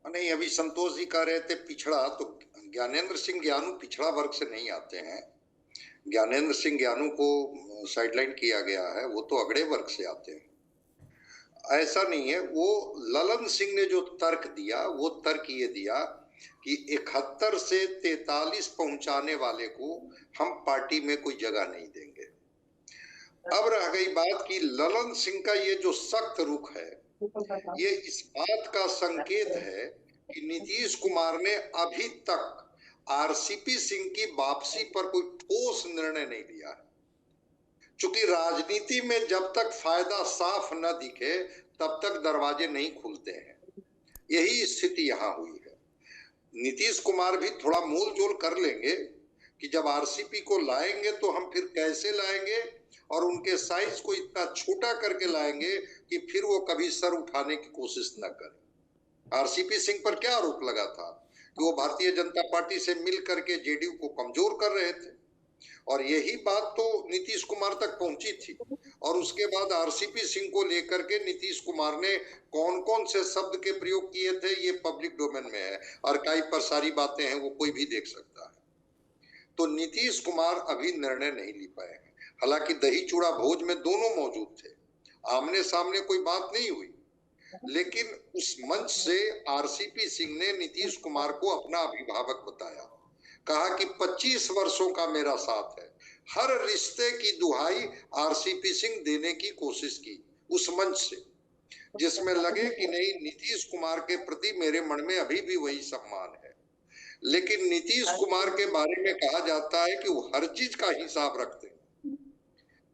नहीं, अभी संतोष जी कह रहे थे पिछड़ा, तो ज्ञानेंद्र सिंह ज्ञानू पिछड़ा वर्ग से नहीं आते हैं। ज्ञानेंद्र सिंह ज्ञानू को साइडलाइन किया गया है, वो तो अगड़े वर्ग से आते हैं। ऐसा नहीं है। वो ललन सिंह ने जो तर्क दिया, वो तर्क ये दिया कि 71 से 43 पहुंचाने वाले को हम पार्टी में कोई जगह नहीं देंगे। अब रह गई बात कि ललन सिंह का ये जो सख्त रुख है, ये इस बात का संकेत है कि नीतीश कुमार ने अभी तक आरसीपी सिंह की वापसी पर कोई ठोस निर्णय नहीं लिया है। चूंकि राजनीति में जब तक फायदा साफ न दिखे तब तक दरवाजे नहीं खुलते हैं, यही स्थिति यहाँ हुई है। नीतीश कुमार भी थोड़ा मोल जोल कर लेंगे कि जब आरसीपी को लाएंगे तो हम फिर कैसे लाएंगे, और उनके साइज को इतना छोटा करके लाएंगे कि फिर वो कभी सर उठाने की कोशिश न करें। आरसीपी सिंह पर क्या आरोप लगा था कि वो भारतीय जनता पार्टी से मिल करके जेडीयू को कमजोर कर रहे थे, और यही बात तो नीतीश कुमार तक पहुंची थी। और उसके बाद आरसीपी सिंह को लेकर के नीतीश कुमार ने कौन कौन से शब्द के प्रयोग किए थे, ये पब्लिक डोमेन में है, आर्काइव पर सारी बातें हैं, वो कोई भी देख सकता है। तो नीतीश कुमार अभी निर्णय नहीं ले पाए हैं। हालांकि दही चूड़ा भोज में दोनों मौजूद थे, आमने सामने कोई बात नहीं हुई, लेकिन उस मंच से आरसीपी सिंह ने नीतीश कुमार को अपना अभिभावक बताया, कहा कि 25 वर्षों का मेरा साथ है। हर रिश्ते की दुहाई आरसीपी सिंह देने की कोशिश की उस मंच से, जिसमें लगे कि नहीं, नीतीश कुमार के प्रति मेरे मन में अभी भी वही सम्मान है। लेकिन नीतीश कुमार के बारे में कहा जाता है कि वो हर चीज का हिसाब रखते हैं,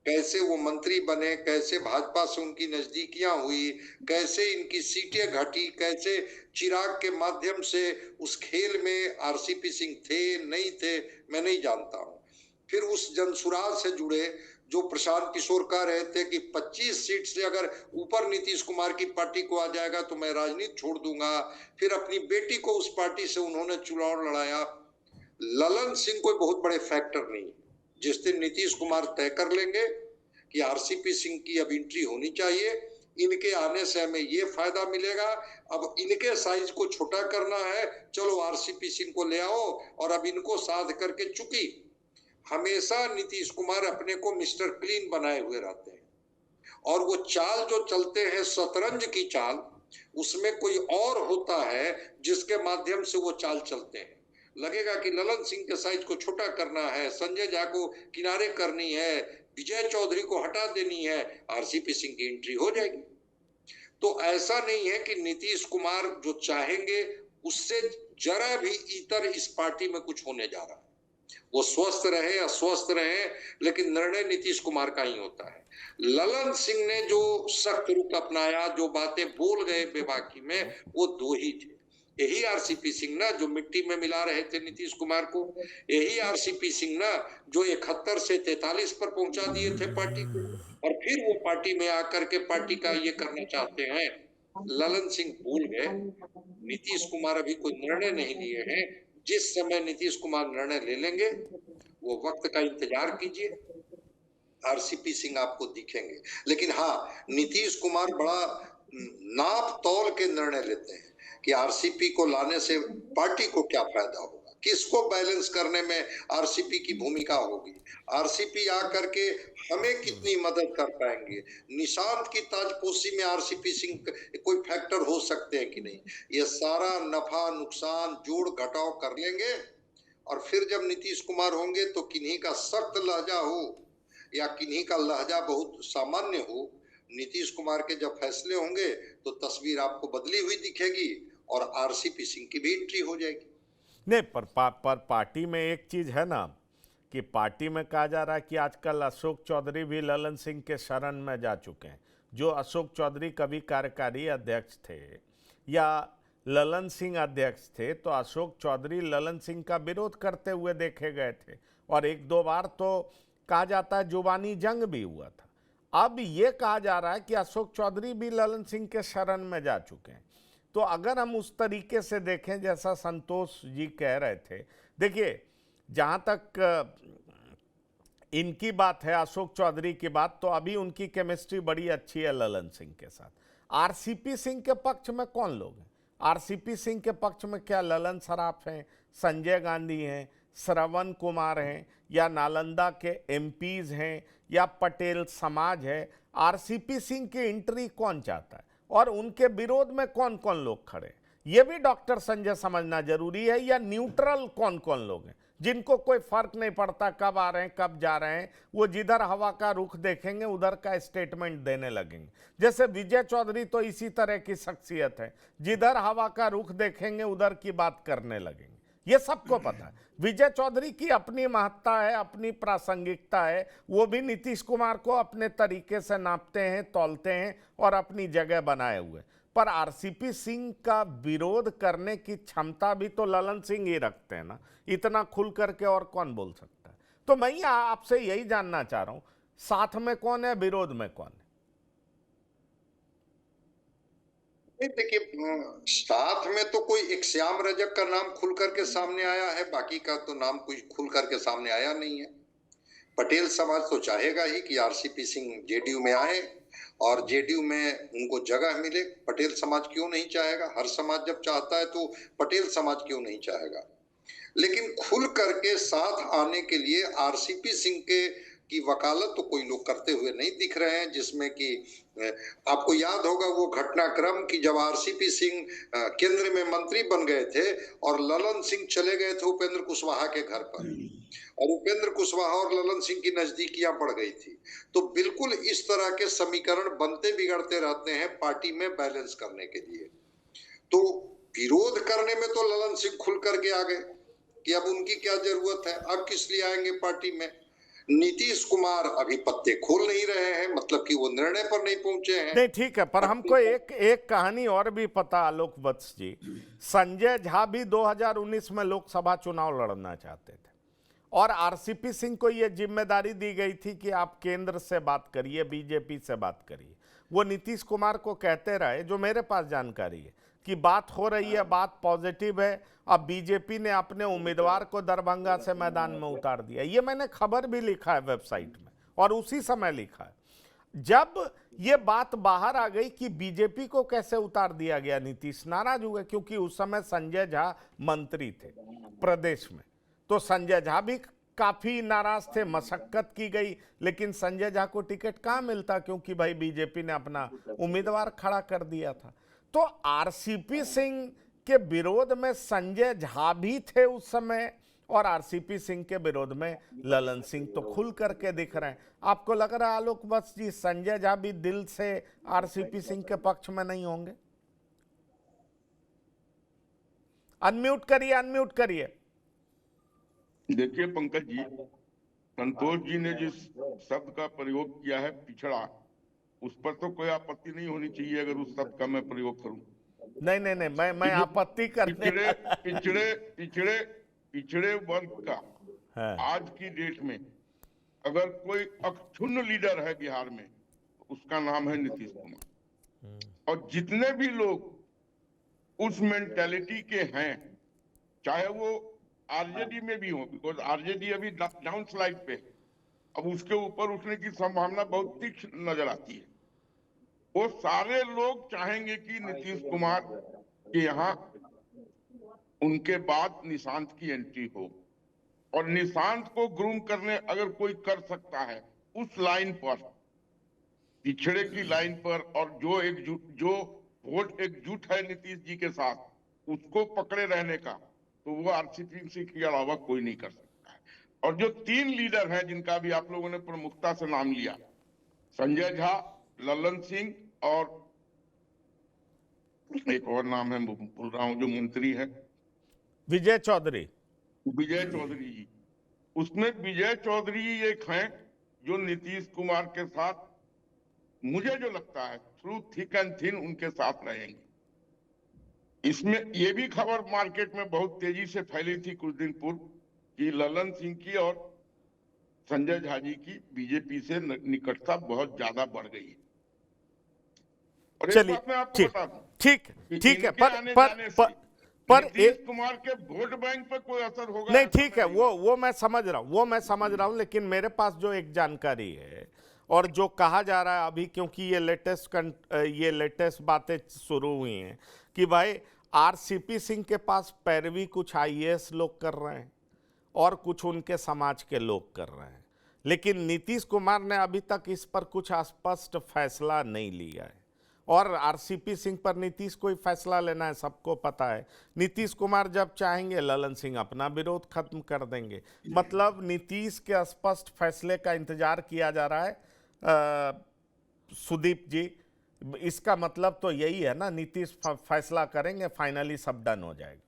कैसे वो मंत्री बने, कैसे भाजपा से उनकी नजदीकियां हुई, कैसे इनकी सीटें घटी, कैसे चिराग के माध्यम से उस खेल में आरसीपी सिंह थे नहीं थे, मैं नहीं जानता हूं। फिर उस जनसुराज से जुड़े जो प्रशांत किशोर कह रहे थे कि 25 सीट से अगर ऊपर नीतीश कुमार की पार्टी को आ जाएगा तो मैं राजनीति छोड़ दूंगा। फिर अपनी बेटी को उस पार्टी से उन्होंने चुनाव लड़ाया। ललन सिंह कोई बहुत बड़े फैक्टर नहीं। जिस दिन नीतीश कुमार तय कर लेंगे कि आरसीपी सिंह की अब एंट्री होनी चाहिए, इनके आने से हमें ये फायदा मिलेगा, अब इनके साइज को छोटा करना है, चलो आरसीपी सिंह को ले आओ, और अब इनको साध करके, चुकी हमेशा नीतीश कुमार अपने को मिस्टर क्लीन बनाए हुए रहते हैं, और वो चाल जो चलते हैं शतरंज की चाल, उसमें कोई और होता है जिसके माध्यम से वो चाल चलते हैं। लगेगा कि ललन सिंह के साइज को छोटा करना है, संजय झा को किनारे करनी है, विजय चौधरी को हटा देनी है, आरसीपी सिंह की एंट्री हो जाएगी। तो ऐसा नहीं है कि नीतीश कुमार जो चाहेंगे उससे जरा भी इतर इस पार्टी में कुछ होने जा रहा है। वो स्वस्थ रहे अस्वस्थ रहे, लेकिन निर्णय नीतीश कुमार का ही होता है। ललन सिंह ने जो सख्त रुख अपनाया, जो बातें बोल गए बेबाकी में, वो दो ही थे। यही आरसीपी सिंह ना जो मिट्टी में मिला रहे थे नीतीश कुमार को, यही आरसीपी सिंह ना जो 71 से 43 पर पहुंचा दिए थे पार्टी को, और फिर वो पार्टी में आकर के पार्टी का ये करना चाहते हैं ललन सिंह भूल गए। नीतीश कुमार अभी कोई निर्णय नहीं लिए हैं। जिस समय नीतीश कुमार निर्णय ले लेंगे वो वक्त का इंतजार कीजिए, आरसीपी सिंह आपको दिखेंगे। लेकिन हाँ, नीतीश कुमार बड़ा नाप तौल के निर्णय लेते हैं कि आरसीपी को लाने से पार्टी को क्या फायदा होगा, किसको बैलेंस करने में आरसीपी की भूमिका होगी, आरसीपी आकर के हमें कितनी मदद कर पाएंगे, निशांत की ताजपोशी में आरसीपी सिंह कोई फैक्टर हो सकते हैं कि नहीं, ये सारा नफा नुकसान जोड़ घटाव कर लेंगे। और फिर जब नीतीश कुमार होंगे तो किन्हीं का सख्त लहजा हो या किन्हीं का लहजा बहुत सामान्य हो, नीतीश कुमार के जब फैसले होंगे तो तस्वीर आपको बदली हुई दिखेगी और आरसीपी सिंह की भी एंट्री हो जाएगी। नहीं, पर पार्टी में एक चीज है ना कि पार्टी में कहा जा रहा है कि आजकल अशोक चौधरी भी ललन सिंह के शरण में जा चुके हैं। जो अशोक चौधरी कभी कार्यकारी अध्यक्ष थे या ललन सिंह अध्यक्ष थे, तो अशोक चौधरी ललन सिंह का विरोध करते हुए देखे गए थे और एक दो बार तो कहा जाता है जुबानी जंग भी हुआ था। अब ये कहा जा रहा है कि अशोक चौधरी भी ललन सिंह के शरण में जा चुके हैं। तो अगर हम उस तरीके से देखें जैसा संतोष जी कह रहे थे, देखिए जहां तक इनकी बात है, अशोक चौधरी की बात, तो अभी उनकी केमिस्ट्री बड़ी अच्छी है ललन सिंह के साथ। आरसीपी सिंह के पक्ष में कौन लोग हैं? आरसीपी सिंह के पक्ष में क्या ललन सराफ हैं, संजय गांधी हैं, श्रवण कुमार हैं, या नालंदा के एमपीज हैं, या पटेल समाज है? आरसीपी सिंह की एंट्री कौन चाहता है और उनके विरोध में कौन कौन लोग खड़े, ये भी डॉक्टर संजय समझना जरूरी है। या न्यूट्रल कौन कौन लोग हैं जिनको कोई फर्क नहीं पड़ता कब आ रहे हैं कब जा रहे हैं, वो जिधर हवा का रुख देखेंगे उधर का स्टेटमेंट देने लगेंगे। जैसे विजय चौधरी तो इसी तरह की शख्सियत है, जिधर हवा का रुख देखेंगे उधर की बात करने लगेंगे। ये सबको पता है। विजय चौधरी की अपनी महत्ता है, अपनी प्रासंगिकता है, वो भी नीतीश कुमार को अपने तरीके से नापते हैं, तौलते हैं और अपनी जगह बनाए हुए। पर आरसीपी सिंह का विरोध करने की क्षमता भी तो ललन सिंह ही रखते हैं ना, इतना खुल करके और कौन बोल सकता है? तो मैं आपसे यही जानना चाह रहा हूं, साथ में कौन है, विरोध में कौन है? देखिए, साथ में तो कोई एक श्याम रजक का नाम खुल करके सामने आया है, बाकी का तो नाम कोई खुल करके सामने आया नहीं है। पटेल समाज तो चाहेगा ही कि आरसीपी सिंह जेडीयू में आए और जेडीयू में उनको जगह मिले। पटेल समाज क्यों नहीं चाहेगा? हर समाज जब चाहता है तो पटेल समाज क्यों नहीं चाहेगा? लेकिन खुल करके साथ आने के लिए आरसीपी सिंह की वकालत तो कोई लोग करते हुए नहीं दिख रहे हैं, जिसमें कि आपको याद होगा वो घटनाक्रम कि जब आरसीपी सिंह केंद्र में मंत्री बन गए थे और ललन सिंह चले गए थे उपेंद्र कुशवाहा के घर पर, और उपेंद्र कुशवाहा और ललन सिंह की नजदीकियां बढ़ गई थी। तो बिल्कुल इस तरह के समीकरण बनते बिगड़ते रहते हैं पार्टी में बैलेंस करने के लिए। तो विरोध करने में तो ललन सिंह खुल करके आ गए कि अब उनकी क्या जरूरत है, अब किस लिए आएंगे पार्टी में। नीतीश कुमार अभी पत्ते खोल नहीं रहे हैं, मतलब कि वो निर्णय पर नहीं पहुंचे हैं। नहीं, ठीक है, पर हमको एक कहानी और भी पता, आलोक वत्स जी, संजय झा भी 2019 में लोकसभा चुनाव लड़ना चाहते थे और आरसीपी सिंह को यह जिम्मेदारी दी गई थी कि आप केंद्र से बात करिए, बीजेपी से बात करिए। वो नीतीश कुमार को कहते रहे, जो मेरे पास जानकारी है, कि बात हो रही है, बात पॉजिटिव है। अब बीजेपी ने अपने उम्मीदवार को दरभंगा से मैदान में उतार दिया। ये मैंने खबर भी लिखा है वेबसाइट में और उसी समय लिखा है। जब ये बात बाहर आ गई कि बीजेपी को कैसे उतार दिया गया, नीतीश नाराज हुए, क्योंकि उस समय संजय झा मंत्री थे प्रदेश में। तो संजय झा भी काफी नाराज थे, मशक्कत की गई, लेकिन संजय झा को टिकट कहां मिलता, क्योंकि भाई बीजेपी ने अपना उम्मीदवार खड़ा कर दिया था। तो आरसीपी सिंह के विरोध में संजय झा भी थे उस समय और आरसीपी सिंह के विरोध में ललन सिंह तो खुल करके दिख रहे हैं। आपको लग रहा है आलोक वत्स जी, संजय झा भी दिल से आरसीपी सिंह के पक्ष में नहीं होंगे? अनम्यूट करिए, अनम्यूट करिए। देखिए पंकज जी, संतोष जी ने जिस शब्द का प्रयोग किया है पिछड़ा, उस पर तो कोई आपत्ति नहीं होनी चाहिए अगर उस शब्द का मैं प्रयोग करूं। नहीं, मैं आपत्ति करने पिछड़े वर्ग का आज की डेट में अगर कोई अक्षुण्ण लीडर है बिहार में, तो उसका नाम है नीतीश कुमार। और जितने भी लोग उस मेंटेलिटी के हैं, चाहे वो आरजेडी में भी हो, बिकॉज आरजेडी अभी डाउन स्लाइड पे है, अब उसके ऊपर उठने की संभावना बहुत तीक्ष्ण नजर आती है। वो सारे लोग चाहेंगे कि नीतीश कुमार के यहाँ उनके बाद निशांत की एंट्री हो, और निशांत को ग्रूम करने अगर कोई कर सकता है उस लाइन पर, पिछड़े की लाइन पर, और जो वोट एकजुट है नीतीश जी के साथ, उसको पकड़े रहने का, तो वो आरसीपी सिंह के अलावा कोई नहीं कर सकता है। और जो 3 लीडर हैं जिनका भी आप लोगों ने प्रमुखता से नाम लिया, संजय झा, ललन सिंह और एक और नाम है, भूल रहा हूं, जो मंत्री है, विजय चौधरी जी, उसमें विजय चौधरी एक हैं जो नीतीश कुमार के साथ, मुझे जो लगता है, थ्रू थिक एंड थिन उनके साथ रहेंगे। इसमें ये भी खबर मार्केट में बहुत तेजी से फैली थी कुछ दिन पूर्व कि ललन सिंह की और संजय झा जी की बीजेपी से निकटता बहुत ज्यादा बढ़ गई है। और एक चलिए, बात मैं आपको बता दूं, ठीक है, पर नीतीश कुमार के वोट बैंक पे कोई असर होगा नहीं, ठीक है, वो मैं समझ रहा हूं, लेकिन मेरे पास जो एक जानकारी है और जो कहा जा रहा है अभी, क्योंकि ये लेटेस्ट बातें शुरू हुई हैं कि भाई आरसीपी सिंह के पास पैरवी कुछ आईएएस लोग कर रहे हैं और कुछ उनके समाज के लोग कर रहे हैं, लेकिन नीतीश कुमार ने अभी तक इस पर कुछ स्पष्ट फैसला नहीं लिया है। और आरसीपी सिंह पर नीतीश कोई फैसला लेना है, सबको पता है। नीतीश कुमार जब चाहेंगे ललन सिंह अपना विरोध खत्म कर देंगे। मतलब नीतीश के स्पष्ट फैसले का इंतजार किया जा रहा है। सुदीप जी, इसका मतलब तो यही है ना, नीतीश फैसला करेंगे, फाइनली सब डन हो जाएगा।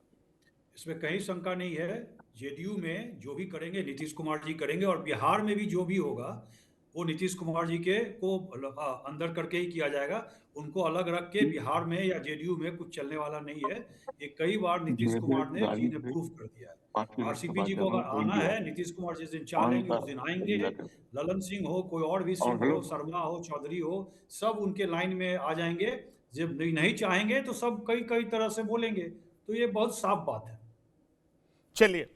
इसमें कहीं शंका नहीं है। जेडीयू में जो भी करेंगे नीतीश कुमार जी करेंगे, और बिहार में भी जो भी होगा वो नीतीश कुमार जी के को अंदर करके ही किया जाएगा। उनको अलग रख के बिहार में या जेडीयू में कुछ चलने वाला नहीं है। ये कई बार नीतीश कुमार जी ने प्रूफ कर दिया है। आरसीपी जी को अगर आना है, नीतीश कुमार जिस दिन चाहेंगे उस दिन आएंगे। ललन सिंह हो, कोई और भी सिंह हो, शर्मा हो, चौधरी हो, सब उनके लाइन में आ जाएंगे। जब नहीं चाहेंगे तो सब कई तरह से बोलेंगे। तो ये बहुत साफ बात है। चलिए,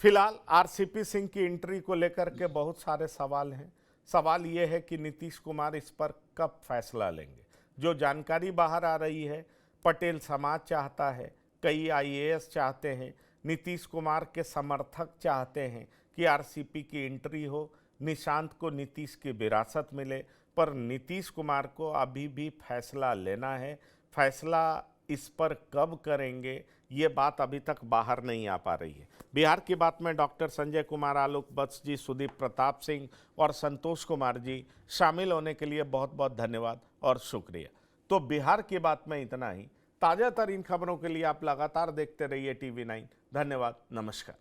फिलहाल आरसीपी सिंह की एंट्री को लेकर के बहुत सारे सवाल हैं। सवाल ये है कि नीतीश कुमार इस पर कब फैसला लेंगे। जो जानकारी बाहर आ रही है, पटेल समाज चाहता है, कई आईएएस चाहते हैं, नीतीश कुमार के समर्थक चाहते हैं कि आरसीपी की एंट्री हो, निशांत को नीतीश की विरासत मिले, पर नीतीश कुमार को अभी भी फैसला लेना है। फैसला इस पर कब करेंगे, ये बात अभी तक बाहर नहीं आ पा रही है। बिहार की बात में डॉक्टर संजय कुमार, आलोक वत्स जी, सुदीप प्रताप सिंह और संतोष कुमार जी शामिल होने के लिए बहुत बहुत धन्यवाद और शुक्रिया। तो बिहार की बात में इतना ही। ताज़ा तरीन खबरों के लिए आप लगातार देखते रहिए TV9। धन्यवाद, नमस्कार।